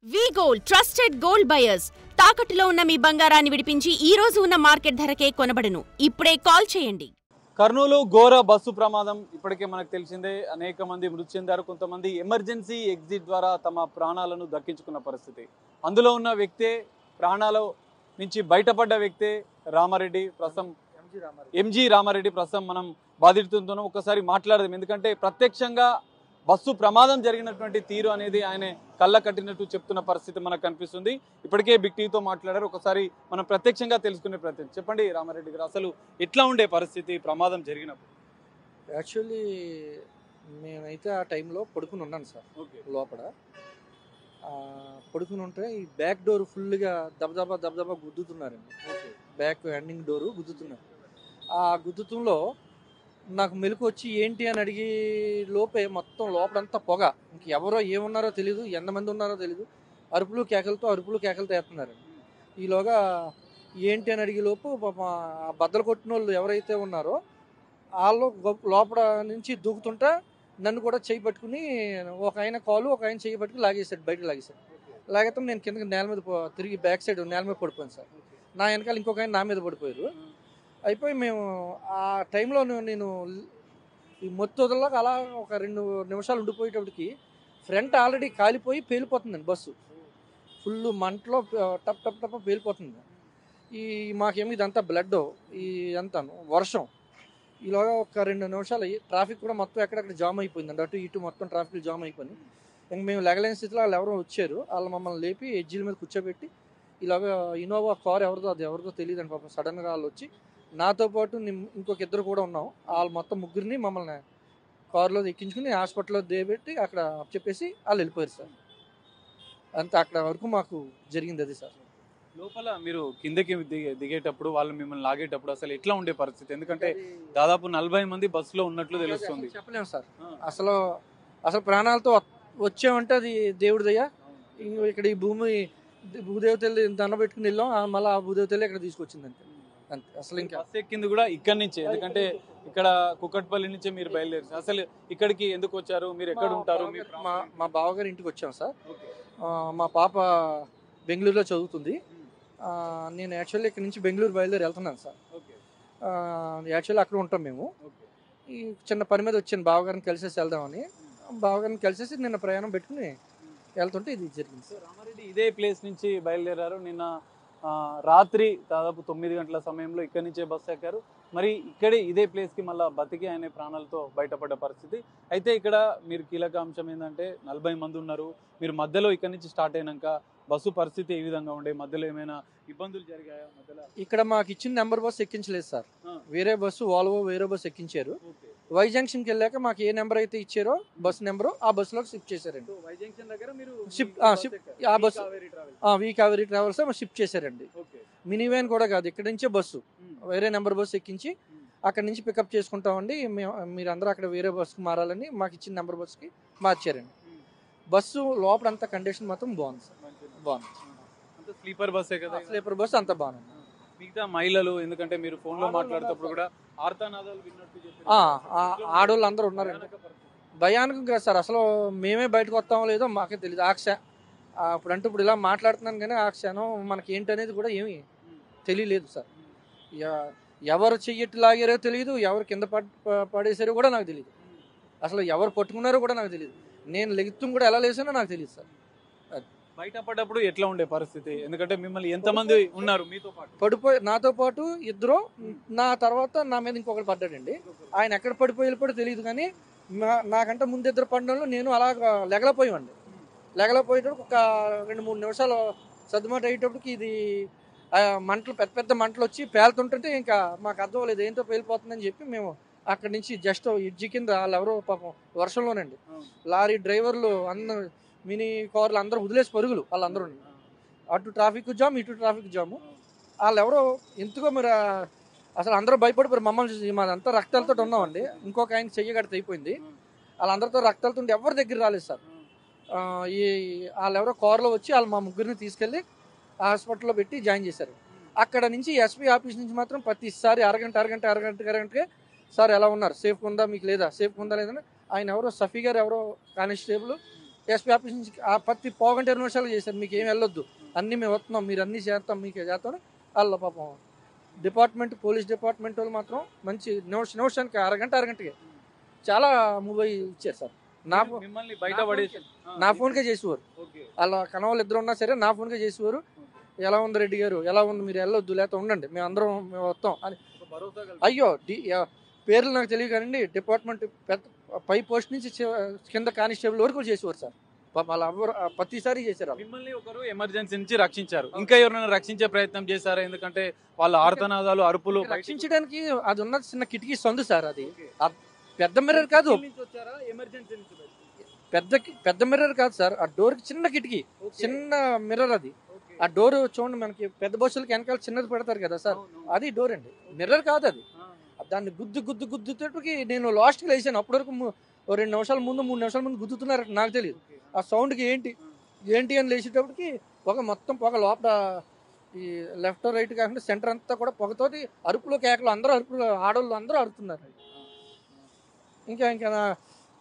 వి gold trusted gold buyers తాకట్టులో ఉన్న మీ బంగారాన్ని విడిపించి ఈ రోజు ఉన్న మార్కెట్ ధరకే కొనబడును. ఇప్పుడే కాల్ చేయండి. కర్నూలు ఘోర బస్సు ప్రమాదం ఇప్పటికే మనకు తెలిసిందే. అనేక మంది మృతి చెందారు. కొంతమంది ఎమర్జెన్సీ ఎగ్జిట్ ద్వారా తమ ప్రాణాలను దక్కించుకున్న పరిస్థితి. అందులో ఉన్న వ్యక్తే, ప్రాణాల నుంచి బయటపడ్డ వ్యక్తే రామారెడ్డి. ప్రస్తుతం ఎంజీ రామారెడ్డి ప్రస్తుతం మనం బాధితులతోనూ ఒకసారి మాట్లాడదాం. ఎందుకంటే ప్రత్యక్షంగా బస్సు ప్రమాదం జరిగినటువంటి తీరు అనేది ఆయన కళ్ళ కట్టినట్టు చెప్తున్న పరిస్థితి మనకు కనిపిస్తుంది. ఇప్పటికే బిగ్ టీవీతో మాట్లాడారు. ఒకసారి మనం ప్రత్యక్షంగా తెలుసుకునే ప్రయత్నం. చెప్పండి రామారెడ్డి గారు, అసలు ఎట్లా ఉండే పరిస్థితి ప్రమాదం జరిగినప్పుడు? యాక్చువల్లీ నేనైతే ఆ టైంలో పడుకుని ఉన్నాను సార్. లోపల పడుకుని ఉంటే ఈ బ్యాక్ డోర్ ఫుల్గా దబదబా గుద్దుతున్నారండి. బ్యాక్ ఎండింగ్ డోరు గుద్దుతున్నారు. ఆ గుద్దుతంలో నాకు మెలకు వచ్చి ఏంటి అని అడిగి లోపే మొత్తం లోపలంతా పొగ. ఇంక ఎవరో ఏమున్నారో తెలీదు, ఎంతమంది ఉన్నారో తెలీదు. అరుపులు కేకలతో వేస్తున్నారండి. ఈలోగా ఏంటి అని అడిగే లోపు ఆ బద్దలు కొట్టిన వాళ్ళు ఎవరైతే ఉన్నారో వాళ్ళు లోపల నుంచి దూకుతుంటా నన్ను కూడా చేయి పట్టుకుని ఒక ఆయన కాలు ఒక ఆయన చేయి పట్టుకుని లాగేశాడు, బయటకు లాగేశాడు. లాగేస్తాం నేను కిందకి నేల మీద తిరిగి బ్యాక్ సైడ్ నేల మీద పడిపోయాను సార్. నా వెనకాల ఇంకొక ఆయన నా మీద పడిపోయారు. అయిపోయి మేము ఆ టైంలో నేను ఈ మొత్తోదల్లాగా అలా ఒక 2 నిమిషాలు ఉండిపోయేటప్పటికి ఫ్రంట్ ఆల్రెడీ కాలిపోయి పేలిపోతుందండి. బస్సు ఫుల్ మంటలో టప్ టప్ టప్ పేలిపోతుంది. మాకేమి ఇదంతా బ్లడ్, అంతా వర్షం. ఇలాగా ఒక 2 నిమిషాలు ట్రాఫిక్ కూడా మొత్తం ఎక్కడెక్కడ జామ్ అయిపోయిందండి. అటు ఇటు మొత్తం ట్రాఫిక్ జామ్ అయిపోయింది. ఇంక మేము లెగలేని స్థితిలో వాళ్ళు ఎవరో వచ్చారు. వాళ్ళు మమ్మల్ని లేపి ఎడ్జిల మీద కూర్చోబెట్టి ఇలాగ ఇన్నోవా కార్ ఎవరిదో తెలియదండి పాపం. సడన్గా వాళ్ళు వచ్చి నాతో పాటు ఇంకొక 2 కూడా ఉన్నాం. వాళ్ళు మొత్తం ముగ్గురిని మమ్మల్ని కారులో ఎక్కించుకుని హాస్పిటల్లో దేబెట్టి అక్కడ చెప్పేసి వాళ్ళు వెళ్ళిపోయారు సార్. అంతే, అక్కడ వరకు మాకు జరిగింది అది సార్. లోపల మీరు కిందకి దిగేటప్పుడు వాళ్ళు మిమ్మల్ని లాగేటప్పుడు అసలు ఎట్లా ఉండే పరిస్థితి? ఎందుకంటే దాదాపు 40 మంది బస్సులో ఉన్నట్లు తెలుస్తుంది. చెప్పలేము సార్. అసలు ప్రాణాలతో వచ్చామంటే అది దేవుడిదయ్యా. ఇక్కడ ఈ భూదేవతల్లి దండ పెట్టుకుని వెళ్ళాం, మళ్ళీ ఆ భూదేవతల్లి ఇక్కడ తీసుకొచ్చింది అంతే. అసలు ఇంకా బస్సు ఎక్కింది కూడా ఇక్కడి నుంచే. ఎందుకంటే ఇక్కడ కుక్కట్పల్లి నుంచే మీరు బయలుదేరి అసలు ఇక్కడికి ఎందుకు వచ్చారు? మీరు ఎక్కడ ఉంటారు? మా బావగారి ఇంటికి వచ్చాం సార్. మా పాప బెంగళూరులో చదువుతుంది. నేను యాక్చువల్లీ ఇక్కడ నుంచి బెంగళూరు బయలుదేరి వెళ్తున్నాను సార్. యాక్చువల్లీ అక్కడ ఉంటాం మేము. ఈ చిన్న పని మీద వచ్చాను, బావగారిని కలిసేసి వెళ్దామని. బావగారిని కలిసేసి నిన్న ప్రయాణం పెట్టుకుని వెళ్తుంటే ఇది జరిగింది సార్. రామారెడ్డి ఇదే ప్లేస్ నుంచి బయలుదేరారు. నిన్న రాత్రి దాదాపు 9 గంటల సమయంలో ఇక్కడి నుంచే బస్సు ఎక్కారు. మరి ఇక్కడే ఇదే ప్లేస్కి మళ్ళీ బతికి ఆయన ప్రాణాలతో బయటపడ్డ పరిస్థితి. అయితే ఇక్కడ మీరు కీలక అంశం ఏంటంటే 40 మంది ఉన్నారు. మీరు మధ్యలో ఇక్కడి నుంచి స్టార్ట్ అయినాక బస్సు పరిస్థితి ఏ విధంగా ఉండే? మధ్యలో ఏమైనా ఇబ్బందులు జరిగాయా? మధ్యలో ఇక్కడ మాకు ఇచ్చిన నెంబర్ బస్సు ఎక్కించలేదు సార్. వేరే బస్సు వాల్వో వేరే బస్సు ఎక్కించారు. వై జంక్షన్కి వెళ్ళాక మాకు ఏ నెంబర్ అయితే ఇచ్చారో బస్సు నెంబరు ఆ బస్సులోకి షిఫ్ట్ చేశారండి. వై జంక్షన్ దగ్గర మీరు ఆ బస్సు వి కావేరీ ట్రావెల్స్ షిఫ్ట్ చేశారండి. మినీ వ్యాన్ కూడా కాదు, ఇక్కడ నుంచే బస్సు వేరే నెంబర్ బస్సు ఎక్కించి అక్కడ నుంచి పికప్ చేసుకుంటామండి. మీరు అందరూ అక్కడ వేరే బస్సుకి మారాలని మాకు ఇచ్చిన నెంబర్ బస్సుకి మార్చారండి. బస్సు లోపల అంతా కండిషన్ మాత్రం బాగుంది సార్. బాగుంది. స్లీపర్ బస్సే కదా? స్లీపర్ బస్సు అంతా బాగుంది. మిగతా మహిళలు, ఎందుకంటే మీరు ఫోన్ లో మాట్లాడేటప్పుడు కూడా ఆర్తనాదాలు విన్నట్టు ఆడవాళ్ళు అందరూ ఉన్నారండి. భయానకం కదా సార్. అసలు మేమే బయటకు వస్తామో లేదో మాకే తెలియదు. ఇప్పుడు ఇలా మాట్లాడుతున్నాను కానీ ఆ క్షణం మనకి ఏంటనేది కూడా ఏమీ తెలియలేదు సార్. ఎవరు చెయ్యట్టు లాగారో తెలియదు, ఎవరు కింద పడేసారో కూడా నాకు తెలియదు. అసలు ఎవరు పట్టుకున్నారో కూడా నాకు తెలియదు. నేను లెగుతుం కూడా ఎలా లేసానో నాకు తెలియదు సార్. బయటపడ్డప్పుడు ఎట్లా ఉండే పరిస్థితి? ఎందుకంటే మిమ్మల్ని ఎంతమంది ఉన్నారు మీతో పాటు? నాతో పాటు 2, నా తర్వాత నా మీద ఇంకొకటి పడ్డాడండి. ఆయన ఎక్కడ పడిపోయి తెలియదు కానీ నాకంటే ముందు 2 పడడంలో నేను అలా లెగలపోయామండి. లెగలపోయేటప్పుడు ఒక 2-3 నిమిషాలు సర్దుమాట అయ్యేటప్పటికి ఇది మంటలు పెద్ద మంటలు వచ్చి పేలుతుంటే ఇంకా మాకు అర్థం లేదు ఏంటో పేలిపోతుందని చెప్పి మేము అక్కడి నుంచి జస్ట్ ఎడ్జి కింద వాళ్ళు ఎవరో పాపం వర్షంలోనండి లారీ డ్రైవర్లు అందరూ మినీ కార్లు అందరూ వదిలేసి పరుగులు వాళ్ళందరూ. అటు ట్రాఫిక్ జామ్ ఇటు ట్రాఫిక్ జాము. వాళ్ళు ఎవరో ఎందుకో మరి అసలు అందరూ భయపడిపోయారు మమ్మల్ని చూసి. మాదంతా రక్తాలతో ఉన్నామండి. ఇంకొక ఆయన చెయ్యగడితే అయిపోయింది. వాళ్ళందరితో రక్తాలతో ఎవరి దగ్గర రాలేదు సార్. వాళ్ళు ఎవరో కారులో వచ్చి వాళ్ళు మా ముగ్గురిని తీసుకెళ్ళి హాస్పిటల్లో పెట్టి జాయిన్ చేశారు. అక్కడ నుంచి ఎస్పీ ఆఫీస్ నుంచి మాత్రం ప్రతిసారి అరగంటకే సార్ ఎలా ఉన్నారు, సేఫ్గా ఉందా మీకు లేదా, సేఫ్గా ఉందా లేదని ఆయన ఎవరో సఫీ గారు ఎవరో కానిస్టేబుల్ ఎస్పీ ఆఫీస్ నుంచి ఆ ప్రతి పావుగంట 20 నిమిషాలు చేశారు, మీకు ఏం వెళ్ళొద్దు, అన్నీ మేము వస్తున్నాం, మీరు అన్నీ చేస్తాం, మీకే చేస్తాం. వాళ్ళు పాపం డిపార్ట్మెంట్, పోలీస్ డిపార్ట్మెంట్ వాళ్ళు మాత్రం మంచి నిమిషానికి అరగంటకి చాలా మూవ్ అయ్యి ఇచ్చారు సార్. మిమ్మల్ని బయట పడేసి నా ఫోన్కే చేసేవారు. వాళ్ళ కనవాళ్ళు ఇద్దరు ఉన్నా సరే నా ఫోన్కే చేసేవారు. ఎలా ఉంది రెడ్డి గారు, ఎలా ఉంది, మీరు వెళ్ళొద్దు, లేకపోతే ఉండండి, మేము వస్తాం అని. అయ్యో పేర్లు నాకు తెలియదు కానీ డిపార్ట్మెంట్ పెద్ద పై పోస్ట్ నుంచి కింద కానిస్టేబుల్ వరకు చేసేవారు సార్. వాళ్ళు ప్రతిసారి చేశారు. మిమ్మల్ని ఒకరు ఎమర్జెన్సీ నుంచి రక్షించారు, ఇంకా ఎవరైనా రక్షించే ప్రయత్నం చేశారా? ఎందుకంటే వాళ్ళ ఆర్తనాదాలు, అరుపులు రక్షించడానికి అది ఉన్న చిన్న కిటికీ సందు సార్, అది పెద్ద మిర్రర్ కాదు, పెద్ద మిర్రర్ కాదు సార్, ఆ డోర్ కి చిన్న కిటికీ, చిన్న మిర్రర్ అది. ఆ డోర్ చూడండి, మనకి పెద్ద బస్సులకి వెనకాల చిన్నది పెడతారు కదా సార్, అది డోర్ అండి, మిర్రర్ కాదు అది. దాన్ని గుద్దుతోటికి నేను లాస్ట్కి లేచాను. అప్పటి వరకు 2 నిమిషాల ముందు 3 నిమిషాల ముందు గుద్దుతున్నారు, నాకు తెలియదు. ఆ సౌండ్కి ఏంటి అని లేచేటప్పటికి మొత్తం పొగ లోపల, ఈ లెఫ్ట్ రైట్ కాకుండా సెంటర్ అంతా కూడా పొగతోటి అరుపులు కేకలు, అందరూ అరుపులు, ఆడవాళ్ళు అందరూ అరుతున్నారు. ఇంకా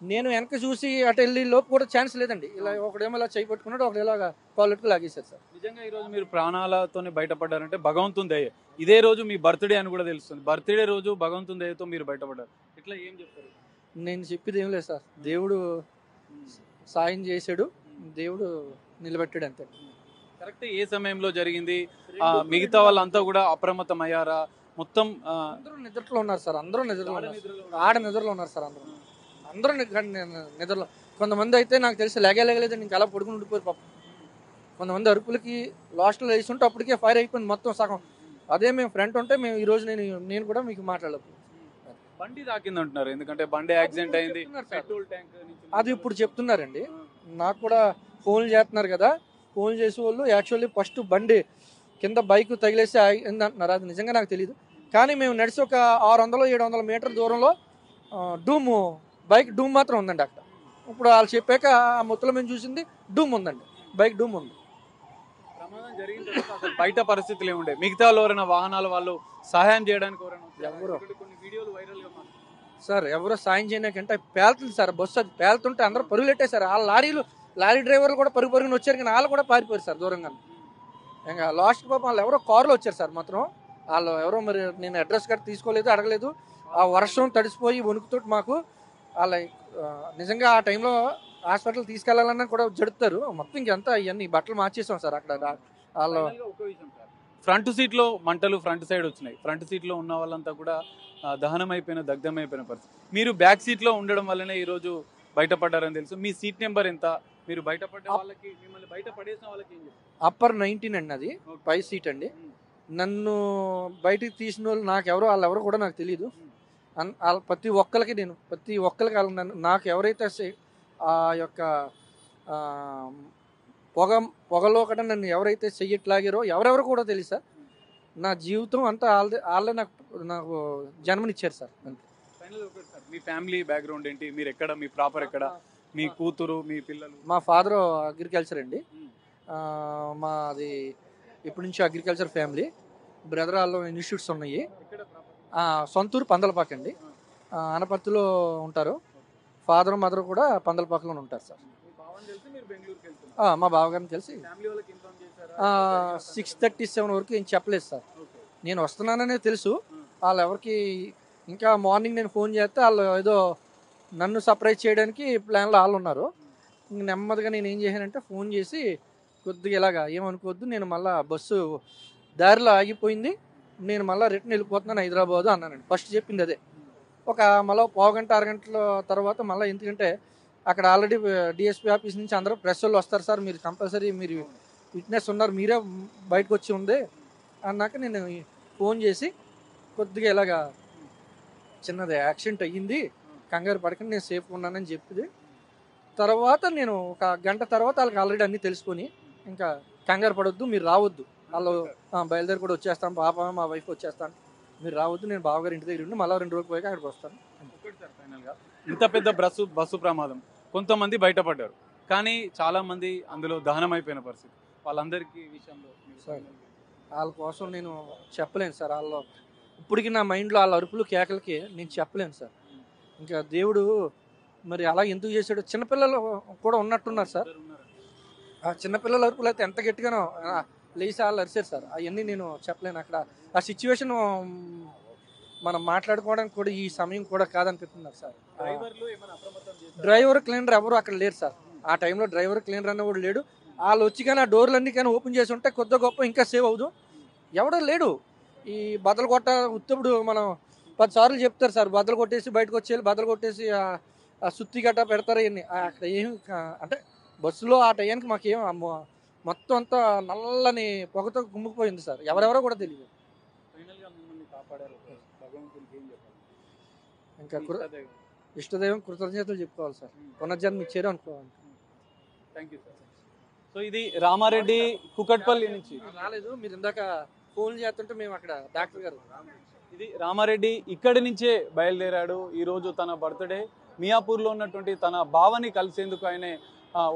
నేను వెనక చూసి అటు వెళ్ళి లోపు కూడా ఛాన్స్ లేదండి. ఇలా ఒకడేమో ఇలా చేయి పట్టుకున్నాడు, ఒకడు ఇలాగా కాళ్ళెట్టుకు లాగేశారు సార్. నిజంగా ఈ రోజు మీరు ప్రాణాలతోనే బయటపడ్డారంటే భగవంతుని దయ. ఇదే రోజు మీ బర్త్డే అని కూడా తెలుస్తుంది. బర్త్డే రోజు భగవంతుని దయతో మీరు బయటపడ్డారు. ఇట్లా ఏం చెప్తారు? నేను చెప్పేది ఏం లేదు సార్, దేవుడు సాయం చేశాడు, దేవుడు నిలబెట్టాడు అంతే. కరెక్ట్. ఏ సమయంలో జరిగింది? మిగతా వాళ్ళంతా కూడా అప్రమత్తం అయ్యారా? మొత్తం అందరూ నిద్రలో ఉన్నారు సార్, అందరూ నిద్రలో ఉన్నారు సార్, అందరూ నిద్రలో. కొంతమంది అయితే నాకు తెలిసి లేగలేదండి, ఇంకా అలా పడుకుని ఉండిపోయి పాపం. కొంతమంది అరుపులకి లాస్ట్లో వేసి ఉంటే అప్పటికే ఫైర్ అయిపోయింది మొత్తం సగం. అదే మేము ఫ్రంట్ ఉంటే మేము ఈ రోజు నేను కూడా మీకు మాట్లాడలేదు. బండి తాకింది అంటున్నారు, ఎందుకంటే బండి యాక్సిడెంట్ అయింది. అది ఇప్పుడు చెప్తున్నారండి, నాకు కూడా ఫోన్లు చేస్తున్నారు కదా, ఫోన్ చేసే వాళ్ళు యాక్చువల్లీ ఫస్ట్ బండి కింద బైక్ తగిలేసి అయింది అంటున్నారు. అది నిజంగా నాకు తెలియదు, కానీ మేము నడిచి ఒక 600-700 మీటర్ దూరంలో బైక్ డూమ్ మాత్రం ఉందండి అక్కడ. ఇప్పుడు వాళ్ళు చెప్పాక ఆ మొత్తంలో మేము చూసింది డూమ్ ఉందండి, బైక్ డూమ్ ఉంది. ప్రమాదం జరిగిన తర్వాత అసలు బయట పరిస్థితులు ఏముండే? మిగతా ఎవరైనా వాహనాల వాళ్ళు సహాయం చేయడానికి ఎవరు కొన్ని వీడియోలు వైరల్ గా సార్, ఎవరో సాయం చేయడానికంటే పేలుతుంది సార్, బస్సు అది పేలుతుంటే అందరూ పరుగులెట్టారు. ఆ లారీ డ్రైవర్లు కూడా పరుగుని వచ్చారు, కానీ వాళ్ళు కూడా పారిపోయారు సార్ దూరంగా. ఇంకా లాస్ట్ పాపం వాళ్ళు ఎవరో కారులో వచ్చారు సార్, మాత్రం వాళ్ళు ఎవరో మరి నేను అడ్రస్ కార్డు తీసుకోలేదు, అడగలేదు. ఆ వర్షం తడిసిపోయి వణుకుతోటి మాకు వాళ్ళ నిజంగా ఆ టైంలో హాస్పిటల్ తీసుకెళ్లాలన్నా కూడా జడుతారు మొత్తం. ఇంకంతా ఇవన్నీ బట్టలు మార్చేసాం సార్ అక్కడ. వాళ్ళు ఫ్రంట్ సీట్ లో మంటలు ఫ్రంట్ సైడ్ వచ్చినాయి. ఫ్రంట్ సీట్ లో ఉన్న వాళ్ళంతా కూడా దహనం అయిపోయిన, దగ్ధం అయిపోయిన పరిస్థితి. మీరు బ్యాక్ సీట్ లో ఉండడం వల్లనే ఈ రోజు బయటపడ్డారని తెలుసు. మీ సీట్ నెంబర్ ఎంత? మీరు బయటపడ్డ వాళ్ళకి, మిమ్మల్ని బయట పడేసిన వాళ్ళకి ఏం చెప్తారు? అప్పర్ 19 అండి, అది పై సీట్ అండి. నన్ను బయటికి తీసిన వాళ్ళు వాళ్ళెవరో కూడా నాకు తెలియదు. ప్రతి ఒక్కరికి నాకు ఎవరైతే ఆ యొక్క పొగలో కూడా నన్ను ఎవరైతే చెయ్యట్లాగారో ఎవరెవరు కూడా తెలుసా. నా జీవితం అంతా వాళ్ళే నాకు జన్మనిచ్చారు సార్. మీ ఫ్యామిలీ బ్యాక్గ్రౌండ్ ఏంటి? మీరు ఎక్కడ, మీ ప్రాపర్ ఎక్కడ, మీ కూతురు, మీ పిల్లలు? మా ఫాదర్ అగ్రికల్చర్ అండి, మాది ఇప్పటి నుంచి అగ్రికల్చర్ ఫ్యామిలీ. బ్రదర్ వాళ్ళు ఇన్స్టిట్యూట్స్ ఉన్నాయి. సొంతూరు పందలపాక అండి, అనపర్తిలో ఉంటారు. ఫాదర్ మదర్ కూడా పందలపాకలో ఉంటారు సార్. మా బావగారిని తెలిసి 6:37 వరకు ఏం చెప్పలేదు సార్. నేను వస్తున్నాననే తెలుసు. వాళ్ళు ఎవరికి ఇంకా మార్నింగ్ నేను ఫోన్ చేస్తే వాళ్ళు ఏదో నన్ను సర్ప్రైజ్ చేయడానికి ప్లాన్లో వాళ్ళు ఉన్నారు. నెమ్మదిగా నేను ఏం చేశానంటే ఫోన్ చేసి కొద్దిగా ఇలాగా ఏమనుకోవద్దు, నేను మళ్ళీ బస్సు దారిలో ఆగిపోయింది, నేను మళ్ళీ రిటర్న్ వెళ్ళిపోతున్నాను హైదరాబాద్ అన్నానండి. ఫస్ట్ చెప్పింది అదే. మళ్ళీ పావుగంట అరగంటల తర్వాత మళ్ళీ, ఎందుకంటే అక్కడ ఆల్రెడీ డిఎస్పీ ఆఫీస్ నుంచి అందరూ ప్రెస్ వాళ్ళు వస్తారు సార్, మీరు కంపల్సరీ మీరు విట్నెస్ ఉన్నారు, మీరే బయటకు వచ్చి ఉంది అన్నాక నేను ఫోన్ చేసి కొద్దిగా ఇలాగా చిన్నది యాక్సిడెంట్ అయ్యింది, కంగారు పడకండి, నేను సేఫ్గా ఉన్నానని చెప్పింది. తర్వాత నేను ఒక గంట తర్వాత వాళ్ళకి ఆల్రెడీ అన్నీ తెలుసుకొని, ఇంకా కంగారు పడొద్దు, మీరు రావద్దు, వాళ్ళు బయలుదేరి కూడా వచ్చేస్తాను, పాప మా వైఫ్ వచ్చేస్తాను, మీరు రావద్దు, నేను బావగారు ఇంటి దగ్గర ఉండి మళ్ళీ 2 రోజులు పోయాక అక్కడికి వస్తాను. ఇంత పెద్ద బస్సు ప్రమాదం, కొంతమంది బయటపడ్డారు, కానీ చాలా మంది అందులో దహనం అయిపోయిన పరిస్థితి. వాళ్ళందరికీ విషయంలో వాళ్ళ కోసం నేను చెప్పలేను సార్. ఇప్పటికి నా మైండ్లో వాళ్ళ అరుపులు కేకలకి నేను చెప్పలేను సార్. ఇంకా దేవుడు మరి అలా ఎందుకు చేశాడు? చిన్నపిల్లలు కూడా ఉన్నట్టున్నారు సార్. ఆ చిన్నపిల్లల అరుపులు అయితే ఎంత గట్టిగానో లేచి వాళ్ళు అరిశారు సార్. అవన్నీ నేను చెప్పలేను. అక్కడ ఆ సిచ్యువేషన్ మనం మాట్లాడుకోవడానికి కూడా ఈ సమయం కూడా కాదనిపిస్తున్నారు సార్. డ్రైవర్ క్లీనర్ ఎవరు అక్కడ లేరు సార్. ఆ టైంలో డ్రైవర్ క్లీనర్ అన్న కూడా లేడు. వాళ్ళు వచ్చి కానీ ఆ డోర్లన్నీ కానీ ఓపెన్ చేసి ఉంటే కొద్ది గొప్ప ఇంకా సేవ్ అవుదు. ఎవడో లేడు. ఈ బద్దలు కొట్ట ఉత్తప్పుడు మనం 10 సార్లు చెప్తారు సార్, బద్దలు కొట్టేసి బయటకు వచ్చేయాలి, బద్దలు కొట్టేసి ఆ సుత్తి గట్ట పెడతారు. ఇవన్నీ అక్కడ ఏమి అంటే బస్సులో ఆ టైంకి మాకేం మొత్తం అంతా నల్లని పొగతో గుమ్ముకుపోయింది సార్. ఎవరెవరో కూడా తెలియదు. ఇంకా ఇష్టదైవం కృతజ్ఞతలు చెప్పుకోవాలి సార్. పునర్జన్మ ఇచ్చారు అనుకోవాలి. Thank you sir. సో ఇది రామారెడ్డి కుకట్పల్లి నుంచి రాలేదు. మీరు ఇందాక ఫోన్ చేస్తుంటే మేము అక్కడ డాక్టర్ గారు. ఇది రామారెడ్డి ఇక్కడి నుంచే బయలుదేరాడు. ఈరోజు తన బర్త్డే మియాపూర్లో ఉన్నటువంటి తన బావని కలిసేందుకు ఆయనే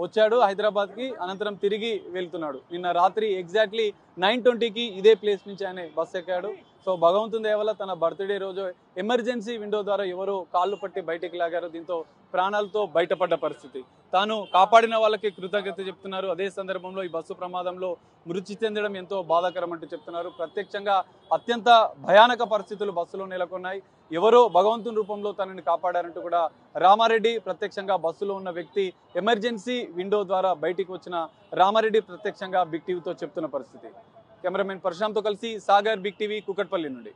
వచ్చాడు హైదరాబాద్కి. అనంతరం తిరిగి వెళ్తున్నాడు. నిన్న రాత్రి ఎగ్జాక్ట్లీ 9:20కి ఇదే ప్లేస్ నుంచి ఆయన బస్ ఎక్కాడు. సో భగవంతుని దయ వల్ల తన బర్త్డే రోజు ఎమర్జెన్సీ విండో ద్వారా ఎవరో కాళ్ళు పట్టి బయటికి లాగారు. దీంతో ప్రాణాలతో బయటపడ్డ పరిస్థితి. తాను కాపాడిన వాళ్ళకి కృతజ్ఞత చెప్తున్నారు. అదే సందర్భంలో ఈ బస్సు ప్రమాదంలో మృతి చెందడం ఎంతో బాధాకరం అంటూ చెప్తున్నారు. ప్రత్యక్షంగా అత్యంత భయానక పరిస్థితులు బస్సులో నెలకొన్నాయి. ఎవరో భగవంతుని రూపంలో తనని కాపాడారంటూ కూడా రామారెడ్డి ప్రత్యక్షంగా బస్సులో ఉన్న వ్యక్తి ఎమర్జెన్సీ విండో ద్వారా బయటికి వచ్చిన రామారెడ్డి ప్రత్యక్షంగా బిగ్ టీవీతో చెప్తున్న పరిస్థితి. కెమెరామెన్ ప్రశాంత్తో కలిసి సాగర్, బిగ్ టీవీ, కుకట్పల్లి నుండి.